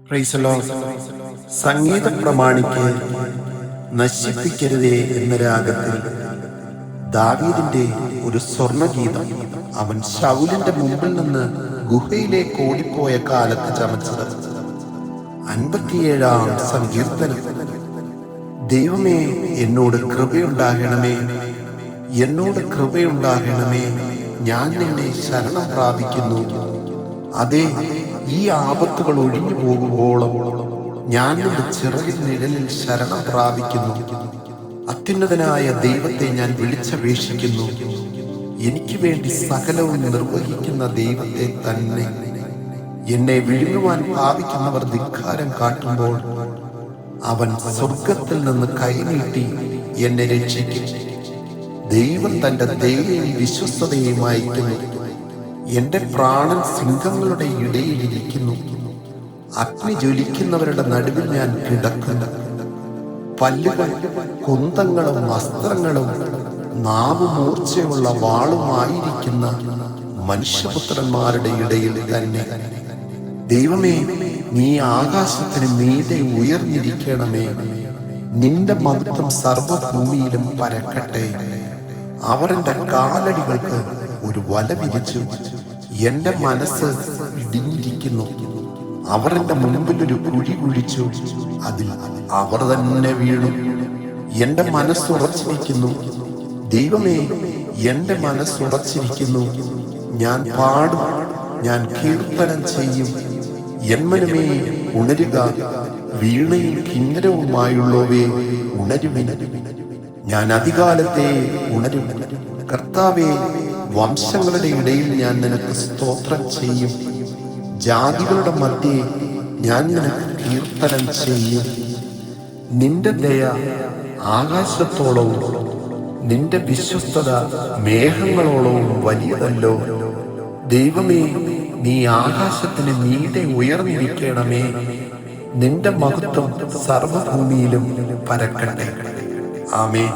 Price the lord. സംഗീത പ്രമാണിക്ക് നശിപ്പിക്കരുതേ എന്ന രാഗത്തിൽ ദാവീദിന്റെ ഒരു സ്വർണഗീതം അവൻ ശൗലിന്റെ മുമ്പിൽ നിന്ന് ഗുഹയിലേക്ക് ഓടിപ്പോയ കാലത്ത് ചമച്ചത്. 57-ാം സങ്കീർത്തനം. ദൈവമേ, എന്നോട് കൃപയുണ്ടാകണമേ, എന്നോട് കൃപയുണ്ടാകണമേ, ഞാൻ നിന്നെ ശരണം പ്രാപിക്കുന്നു. അതെ, ഈ ആപത്തുകൾ ഒഴിഞ്ഞു പോകുമ്പോളം ഞാൻ നിന്റെ ചിറകിൻ നിഴലിൽ ശരണം പ്രാപിക്കുന്നു. അത്യുന്നതനായ ദൈവത്തെ ഞാൻ വിളിച്ചപേക്ഷിക്കുന്നു. എനിക്ക് വേണ്ടി സകലവും നിർവഹിക്കുന്ന ദൈവത്തെ തന്നെ. എന്നെ വിഴുങ്ങുവാൻ ഭാവിക്കുന്നവർ ധിക്കാരം കാട്ടുമ്പോൾ അവൻ സ്വർഗത്തിൽ നിന്ന് കൈനീട്ടി എന്നെ രക്ഷിക്കും. ദൈവം തന്റെ ദയയും വിശ്വസ്തതയും അയക്കുന്നു. എന്റെ പ്രാണൻ സിംഹങ്ങളുടെ ഇടയിലിരിക്കുന്നു. അഗ്നി ജ്വലിക്കുന്നവരുടെ നടുവിൽ ഞാൻ കിടക്കുന്നു. പല്ലുകൾ കുന്തങ്ങളും അസ്ത്രങ്ങളും നാവ് മൂർച്ചയുള്ള വാളുമായിരിക്കുന്ന മനുഷ്യപുത്രന്മാരുടെ ഇടയിൽ തന്നെ. ദൈവമേ, നീ ആകാശത്തിന് മീതെ ഉയർന്നിരിക്കണമേ. നിന്റെ മഹത്വം സർവഭൂമിയിലും പരക്കട്ടെ. അവർ എന്റെ കാലടികൾക്ക് ഒരു വല വിരിച്ചു. എന്റെ മനസ്സ് ഇടിഞ്ഞിരിക്കുന്നു. അവർ എന്റെ മുമ്പിൽ ഒരു കുഴി കുഴിച്ചു. അതിൽ അവർ തന്നെ വീണു. എന്റെ മനസ്സുറച്ചിരിക്കുന്നു. ദൈവമേ, എന്റെ മനസ്സുറച്ചിരിക്കുന്നു. ഞാൻ പാടും, ഞാൻ കീർത്തനം ചെയ്യും. എന്മനമേ, ഉണരുക. വീണയും കിന്നരവുമായുള്ളവേ, ഉണരുവിൻ. ഞാൻ അധികാലത്തെ ഉണരും. കർത്താവേ, വംശങ്ങളുടെ ഇടയിൽ ഞാൻ നിനക്ക് സ്തോത്രം ചെയ്യും. ജാതികളുടെ മധ്യേ ഞാൻ നിനക്ക് കീർത്തനം ചെയ്യും. നിന്റെ ദയ ആകാശത്തോളവും നിന്റെ വിശ്വസ്തത മേഘങ്ങളോളവും വലിയതല്ലോ. ദൈവമേ, നീ ആകാശത്തിന് മീതെ ഉയർന്നിരിക്കണമേ. നിന്റെ മഹത്വം സർവഭൂമിയിലും പരക്കട്ടെ. ആമേൻ.